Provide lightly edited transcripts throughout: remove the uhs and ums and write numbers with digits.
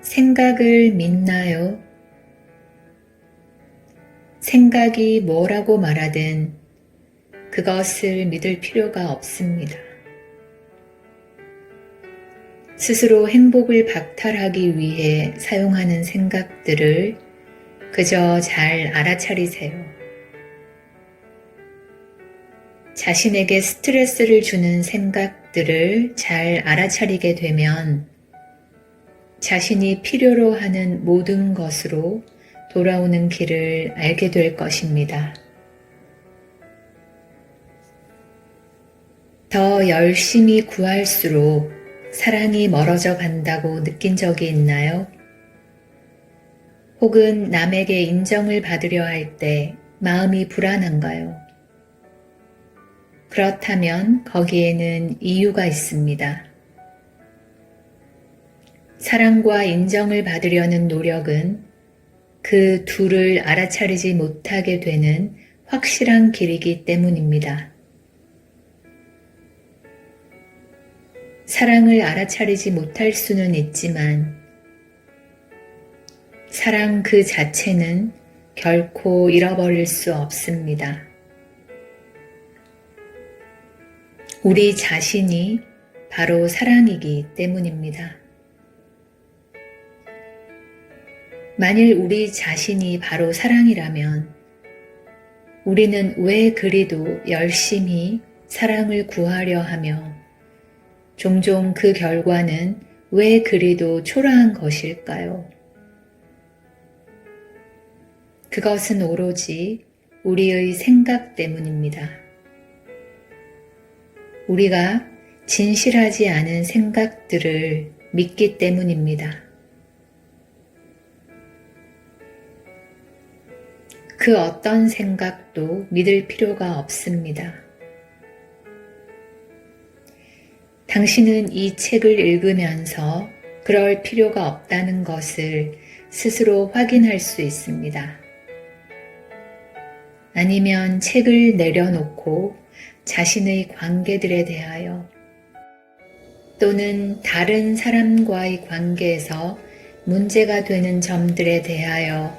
생각을 믿나요? 생각이 뭐라고 말하든 그것을 믿을 필요가 없습니다. 스스로 행복을 박탈하기 위해 사용하는 생각들을 그저 잘 알아차리세요. 자신에게 스트레스를 주는 생각들을 잘 알아차리게 되면 자신이 필요로 하는 모든 것으로 돌아오는 길을 알게 될 것입니다. 더 열심히 구할수록 사랑이 멀어져 간다고 느낀 적이 있나요? 혹은 남에게 인정을 받으려 할 때 마음이 불안한가요? 그렇다면 거기에는 이유가 있습니다. 사랑과 인정을 받으려는 노력은 그 둘을 알아차리지 못하게 되는 확실한 길이기 때문입니다. 사랑을 알아차리지 못할 수는 있지만 사랑 그 자체는 결코 잃어버릴 수 없습니다. 우리 자신이 바로 사랑이기 때문입니다. 만일 우리 자신이 바로 사랑이라면 우리는 왜 그리도 열심히 사랑을 구하려 하며 종종 그 결과는 왜 그리도 초라한 것일까요? 그것은 오로지 우리의 생각 때문입니다. 우리가 진실하지 않은 생각들을 믿기 때문입니다. 그 어떤 생각도 믿을 필요가 없습니다. 당신은 이 책을 읽으면서 그럴 필요가 없다는 것을 스스로 확인할 수 있습니다. 아니면 책을 내려놓고 자신의 관계들에 대하여 또는 다른 사람과의 관계에서 문제가 되는 점들에 대하여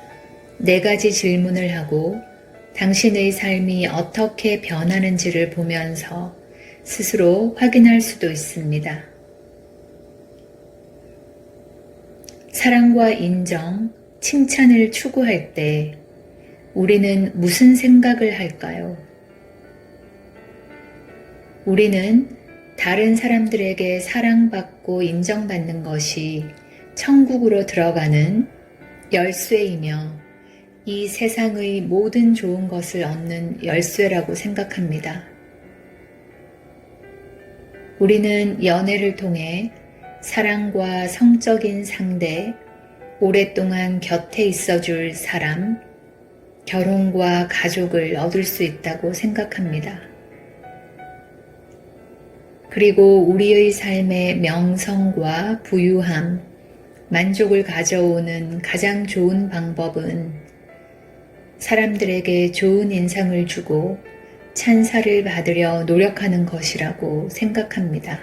4가지 질문을 하고 당신의 삶이 어떻게 변하는지를 보면서 스스로 확인할 수도 있습니다. 사랑과 인정, 칭찬을 추구할 때 우리는 무슨 생각을 할까요? 우리는 다른 사람들에게 사랑받고 인정받는 것이 천국으로 들어가는 열쇠이며 이 세상의 모든 좋은 것을 얻는 열쇠라고 생각합니다. 우리는 연애를 통해 사랑과 성적인 상대, 오랫동안 곁에 있어줄 사람, 결혼과 가족을 얻을 수 있다고 생각합니다. 그리고 우리의 삶의 명성과 부유함, 만족을 가져오는 가장 좋은 방법은 사람들에게 좋은 인상을 주고 찬사를 받으려 노력하는 것이라고 생각합니다.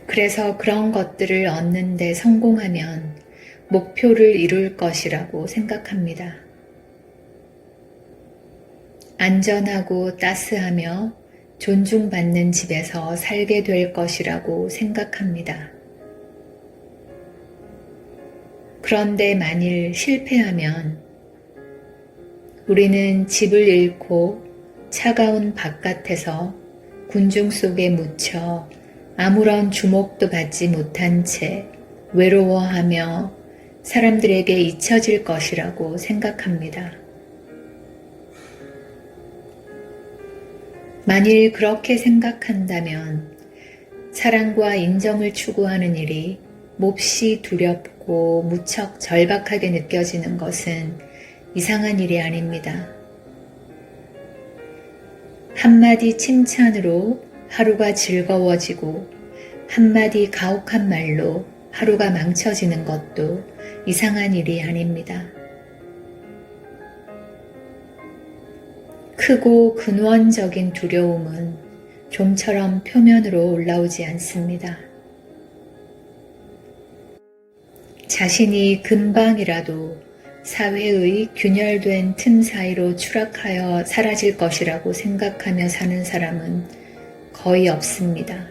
그래서 그런 것들을 얻는 데 성공하면 목표를 이룰 것이라고 생각합니다. 안전하고 따스하며 존중받는 집에서 살게 될 것이라고 생각합니다. 그런데 만일 실패하면 우리는 집을 잃고 차가운 바깥에서 군중 속에 묻혀 아무런 주목도 받지 못한 채 외로워하며 사람들에게 잊혀질 것이라고 생각합니다. 만일 그렇게 생각한다면 사랑과 인정을 추구하는 일이 몹시 두렵고 무척 절박하게 느껴지는 것은 이상한 일이 아닙니다. 한마디 칭찬으로 하루가 즐거워지고 한마디 가혹한 말로 하루가 망쳐지는 것도 이상한 일이 아닙니다. 크고 근원적인 두려움은 좀처럼 표면으로 올라오지 않습니다. 자신이 금방이라도 사회의 균열된 틈 사이로 추락하여 사라질 것이라고 생각하며 사는 사람은 거의 없습니다.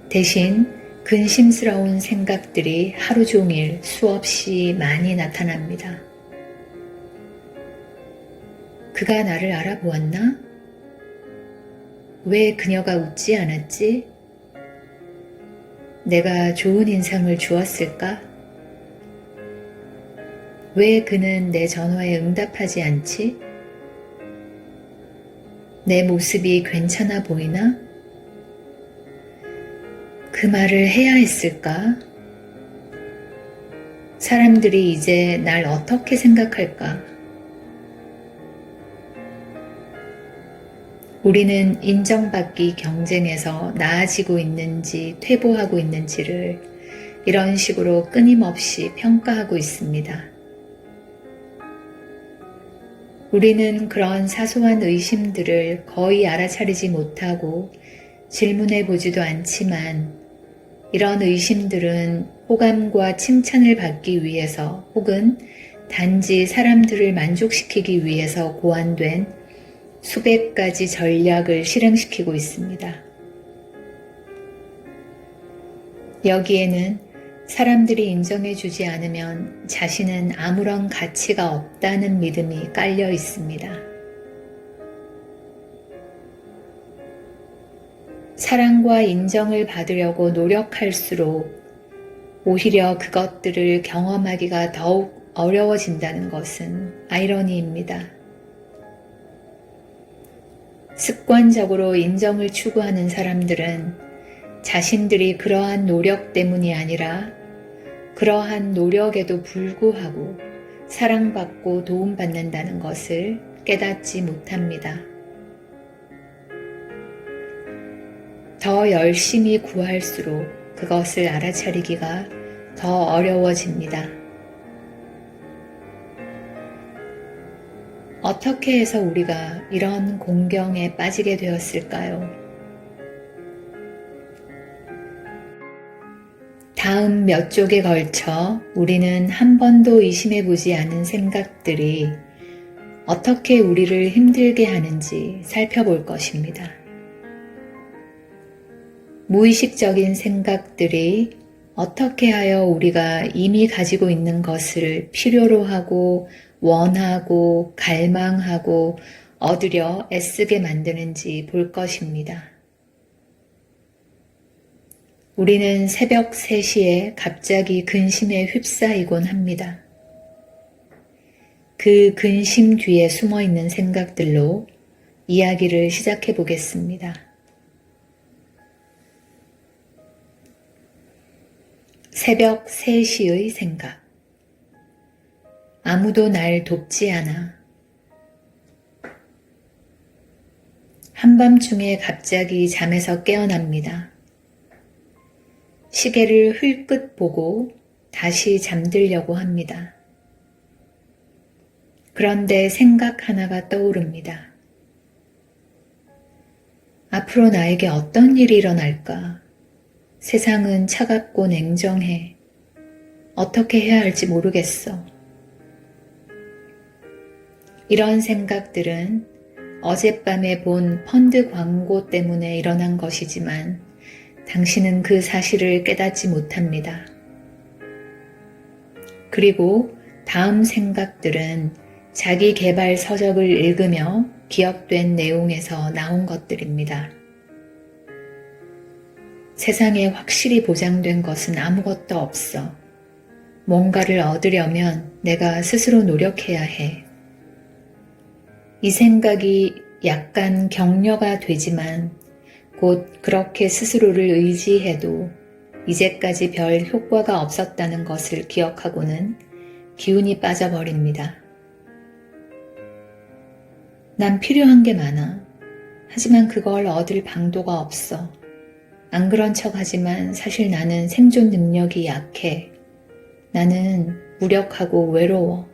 대신 근심스러운 생각들이 하루 종일 수없이 많이 나타납니다. 그가 나를 알아보았나? 왜 그녀가 웃지 않았지? 내가 좋은 인상을 주었을까? 왜 그는 내 전화에 응답하지 않지? 내 모습이 괜찮아 보이나? 그 말을 해야 했을까? 사람들이 이제 날 어떻게 생각할까? 우리는 인정받기 경쟁에서 나아지고 있는지 퇴보하고 있는지를 이런 식으로 끊임없이 평가하고 있습니다. 우리는 그런 사소한 의심들을 거의 알아차리지 못하고 질문해 보지도 않지만 이런 의심들은 호감과 칭찬을 받기 위해서 혹은 단지 사람들을 만족시키기 위해서 고안된 수백 가지 전략을 실행시키고 있습니다. 여기에는 사람들이 인정해주지 않으면 자신은 아무런 가치가 없다는 믿음이 깔려 있습니다. 사랑과 인정을 받으려고 노력할수록 오히려 그것들을 경험하기가 더욱 어려워진다는 것은 아이러니입니다. 습관적으로 인정을 추구하는 사람들은 자신들이 그러한 노력 때문이 아니라 그러한 노력에도 불구하고 사랑받고 도움받는다는 것을 깨닫지 못합니다. 더 열심히 구할수록 그것을 알아차리기가 더 어려워집니다. 어떻게 해서 우리가 이런 공경에 빠지게 되었을까요? 다음 몇 쪽에 걸쳐 우리는 한 번도 의심해보지 않은 생각들이 어떻게 우리를 힘들게 하는지 살펴볼 것입니다. 무의식적인 생각들이 어떻게 하여 우리가 이미 가지고 있는 것을 필요로 하고 원하고 갈망하고 얻으려 애쓰게 만드는지 볼 것입니다. 우리는 새벽 3시에 갑자기 근심에 휩싸이곤 합니다. 그 근심 뒤에 숨어 있는 생각들로 이야기를 시작해 보겠습니다. 새벽 3시의 생각. 아무도 날 돕지 않아. 한밤중에 갑자기 잠에서 깨어납니다. 시계를 흘끗 보고 다시 잠들려고 합니다. 그런데 생각 하나가 떠오릅니다. 앞으로 나에게 어떤 일이 일어날까? 세상은 차갑고 냉정해. 어떻게 해야 할지 모르겠어. 이런 생각들은 어젯밤에 본 펀드 광고 때문에 일어난 것이지만 당신은 그 사실을 깨닫지 못합니다. 그리고 다음 생각들은 자기 개발 서적을 읽으며 기억된 내용에서 나온 것들입니다. 세상에 확실히 보장된 것은 아무것도 없어. 뭔가를 얻으려면 내가 스스로 노력해야 해. 이 생각이 약간 격려가 되지만 곧 그렇게 스스로를 의지해도 이제까지 별 효과가 없었다는 것을 기억하고는 기운이 빠져버립니다. 난 필요한 게 많아. 하지만 그걸 얻을 방도가 없어. 안 그런 척 하지만 사실 나는 생존 능력이 약해. 나는 무력하고 외로워.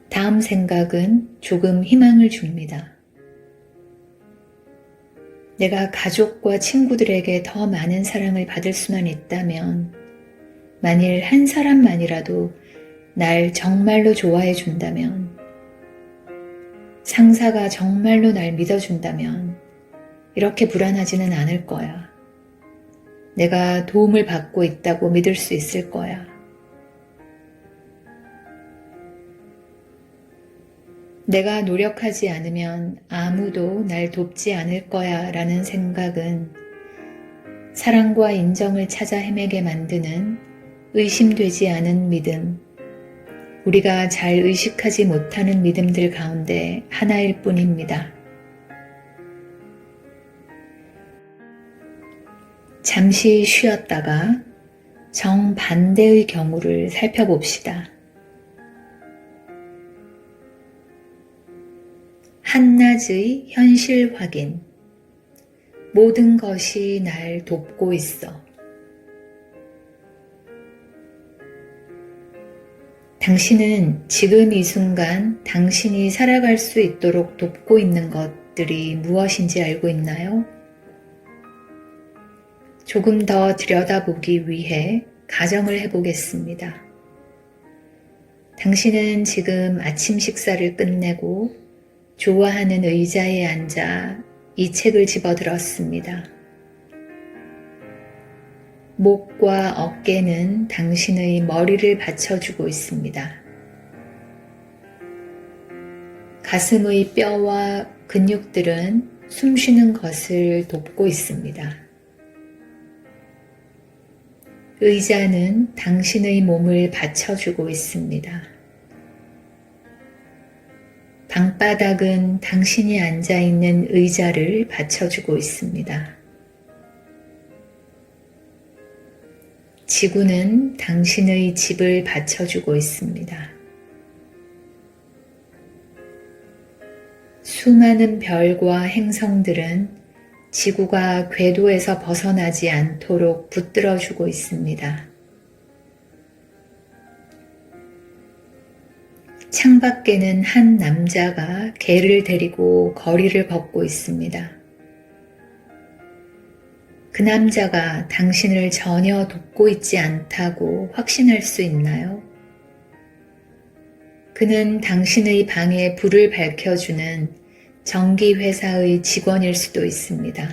다음 생각은 조금 희망을 줍니다. 내가 가족과 친구들에게 더 많은 사랑을 받을 수만 있다면, 만일 한 사람만이라도 날 정말로 좋아해 준다면, 상사가 정말로 날 믿어준다면, 이렇게 불안하지는 않을 거야. 내가 도움을 받고 있다고 믿을 수 있을 거야. 내가 노력하지 않으면 아무도 날 돕지 않을 거야 라는 생각은 사랑과 인정을 찾아 헤매게 만드는 의심되지 않은 믿음, 우리가 잘 의식하지 못하는 믿음들 가운데 하나일 뿐입니다. 잠시 쉬었다가 정반대의 경우를 살펴봅시다. 한낮의 현실 확인. 모든 것이 날 돕고 있어. 당신은 지금 이 순간 당신이 살아갈 수 있도록 돕고 있는 것들이 무엇인지 알고 있나요? 조금 더 들여다보기 위해 가정을 해보겠습니다. 당신은 지금 아침 식사를 끝내고 좋아하는 의자에 앉아 이 책을 집어들었습니다. 목과 어깨는 당신의 머리를 받쳐주고 있습니다. 가슴의 뼈와 근육들은 숨쉬는 것을 돕고 있습니다. 의자는 당신의 몸을 받쳐주고 있습니다. 방바닥은 당신이 앉아있는 의자를 받쳐주고 있습니다. 지구는 당신의 집을 받쳐주고 있습니다. 수많은 별과 행성들은 지구가 궤도에서 벗어나지 않도록 붙들어주고 있습니다. 창밖에는 한 남자가 개를 데리고 거리를 걷고 있습니다. 그 남자가 당신을 전혀 돕고 있지 않다고 확신할 수 있나요? 그는 당신의 방에 불을 밝혀주는 전기회사의 직원일 수도 있습니다.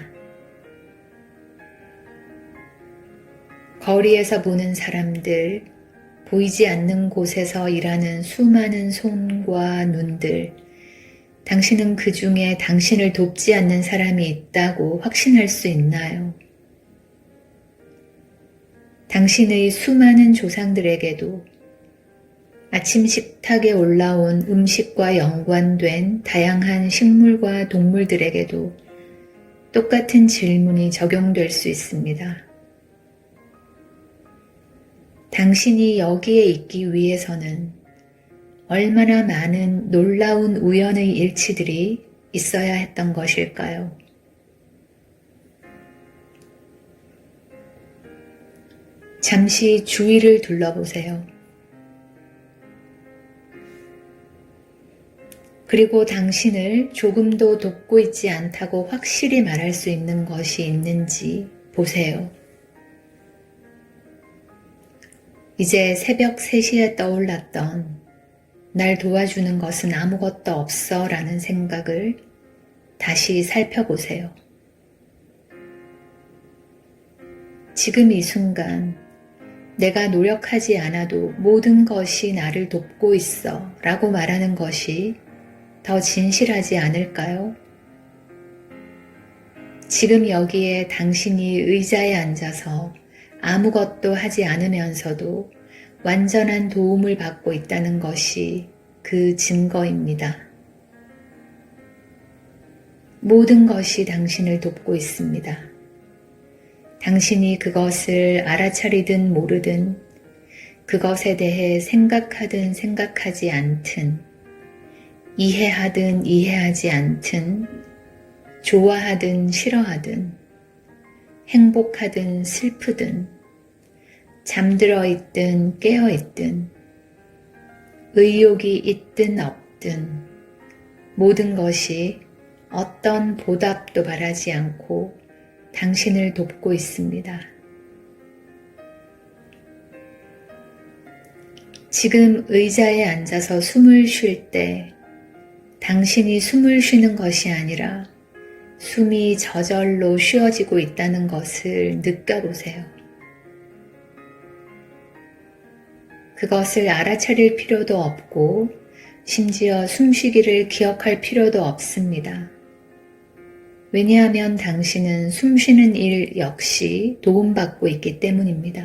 거리에서 보는 사람들, 보이지 않는 곳에서 일하는 수많은 손과 눈들, 당신은 그 중에 당신을 돕지 않는 사람이 있다고 확신할 수 있나요? 당신의 수많은 조상들에게도 아침 식탁에 올라온 음식과 연관된 다양한 식물과 동물들에게도 똑같은 질문이 적용될 수 있습니다. 당신이 여기에 있기 위해서는 얼마나 많은 놀라운 우연의 일치들이 있어야 했던 것일까요? 잠시 주위를 둘러보세요. 그리고 당신을 조금도 돕고 있지 않다고 확실히 말할 수 있는 것이 있는지 보세요. 이제 새벽 3시에 떠올랐던 날 도와주는 것은 아무것도 없어 라는 생각을 다시 살펴보세요. 지금 이 순간 내가 노력하지 않아도 모든 것이 나를 돕고 있어 라고 말하는 것이 더 진실하지 않을까요? 지금 여기에 당신이 의자에 앉아서 아무것도 하지 않으면서도 완전한 도움을 받고 있다는 것이 그 증거입니다. 모든 것이 당신을 돕고 있습니다. 당신이 그것을 알아차리든 모르든, 그것에 대해 생각하든 생각하지 않든, 이해하든 이해하지 않든, 좋아하든 싫어하든, 행복하든 슬프든, 잠들어 있든 깨어 있든, 의욕이 있든 없든, 모든 것이 어떤 보답도 바라지 않고 당신을 돕고 있습니다. 지금 의자에 앉아서 숨을 쉴 때 당신이 숨을 쉬는 것이 아니라 숨이 저절로 쉬어지고 있다는 것을 느껴보세요. 그것을 알아차릴 필요도 없고 심지어 숨쉬기를 기억할 필요도 없습니다. 왜냐하면 당신은 숨쉬는 일 역시 도움받고 있기 때문입니다.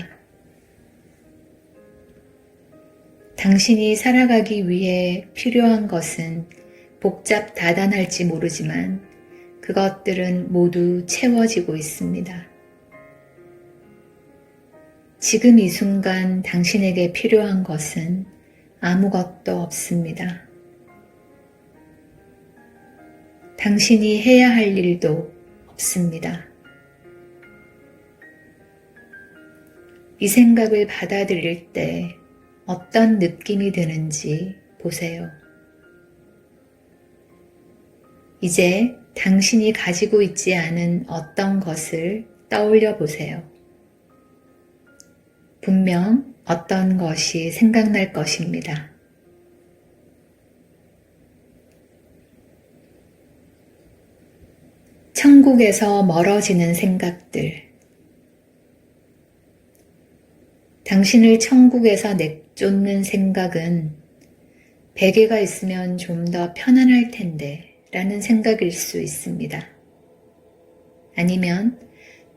당신이 살아가기 위해 필요한 것은 복잡다단할지 모르지만 그것들은 모두 채워지고 있습니다. 지금 이 순간 당신에게 필요한 것은 아무것도 없습니다. 당신이 해야 할 일도 없습니다. 이 생각을 받아들일 때 어떤 느낌이 드는지 보세요. 이제 당신이 가지고 있지 않은 어떤 것을 떠올려 보세요. 분명 어떤 것이 생각날 것입니다. 천국에서 멀어지는 생각들. 당신을 천국에서 내쫓는 생각은 베개가 있으면 좀 더 편안할 텐데 라는 생각일 수 있습니다. 아니면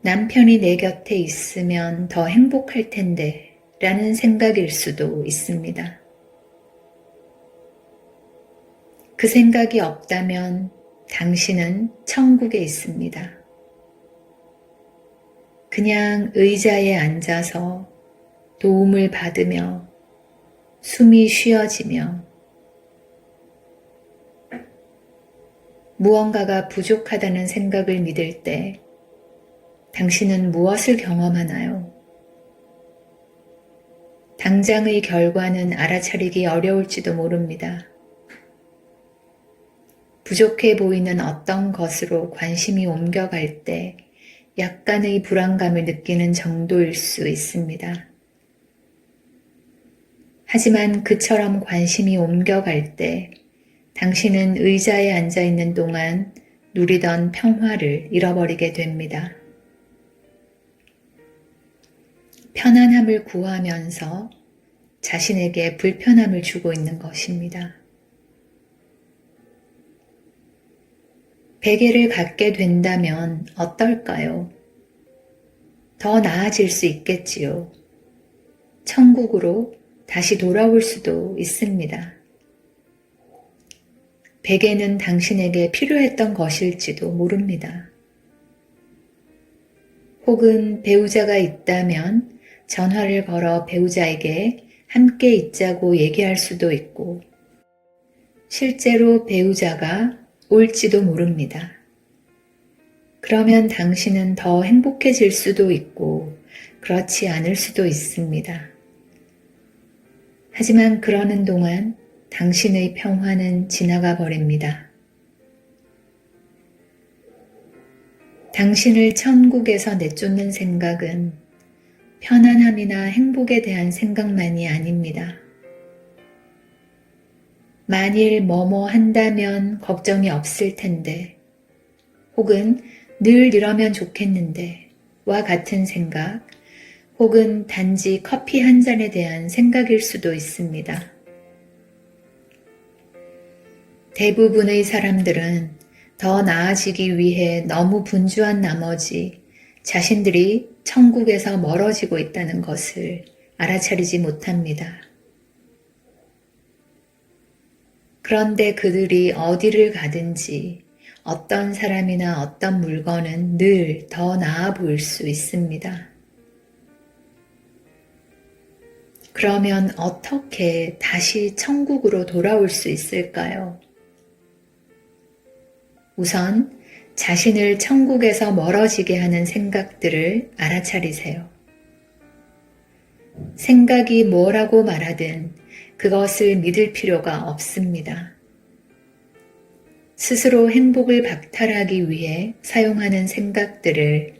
남편이 내 곁에 있으면 더 행복할 텐데 라는 생각일 수도 있습니다. 그 생각이 없다면 당신은 천국에 있습니다. 그냥 의자에 앉아서 도움을 받으며 숨이 쉬어지며 무언가가 부족하다는 생각을 믿을 때 당신은 무엇을 경험하나요? 당장의 결과는 알아차리기 어려울지도 모릅니다. 부족해 보이는 어떤 것으로 관심이 옮겨갈 때 약간의 불안감을 느끼는 정도일 수 있습니다. 하지만 그처럼 관심이 옮겨갈 때 당신은 의자에 앉아 있는 동안 누리던 평화를 잃어버리게 됩니다. 편안함을 구하면서 자신에게 불편함을 주고 있는 것입니다. 베개를 갖게 된다면 어떨까요? 더 나아질 수 있겠지요. 천국으로 다시 돌아올 수도 있습니다. 베개는 당신에게 필요했던 것일지도 모릅니다. 혹은 배우자가 있다면 전화를 걸어 배우자에게 함께 있자고 얘기할 수도 있고, 실제로 배우자가 올지도 모릅니다. 그러면 당신은 더 행복해질 수도 있고, 그렇지 않을 수도 있습니다. 하지만 그러는 동안 당신의 평화는 지나가 버립니다. 당신을 천국에서 내쫓는 생각은 편안함이나 행복에 대한 생각만이 아닙니다. 만일 뭐뭐 한다면 걱정이 없을 텐데, 혹은 늘 이러면 좋겠는데 와 같은 생각, 혹은 단지 커피 한 잔에 대한 생각일 수도 있습니다. 대부분의 사람들은 더 나아지기 위해 너무 분주한 나머지 자신들이 천국에서 멀어지고 있다는 것을 알아차리지 못합니다. 그런데 그들이 어디를 가든지 어떤 사람이나 어떤 물건은 늘 더 나아 보일 수 있습니다. 그러면 어떻게 다시 천국으로 돌아올 수 있을까요? 우선 자신을 천국에서 멀어지게 하는 생각들을 알아차리세요. 생각이 뭐라고 말하든 그것을 믿을 필요가 없습니다. 스스로 행복을 박탈하기 위해 사용하는 생각들을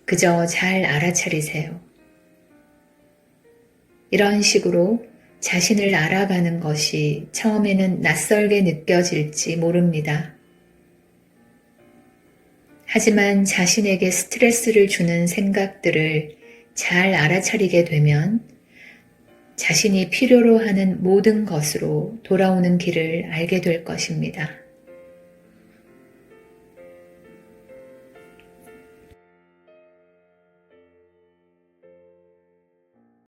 그저 잘 알아차리세요. 이런 식으로 자신을 알아가는 것이 처음에는 낯설게 느껴질지 모릅니다. 하지만 자신에게 스트레스를 주는 생각들을 잘 알아차리게 되면 자신이 필요로 하는 모든 것으로 돌아오는 길을 알게 될 것입니다.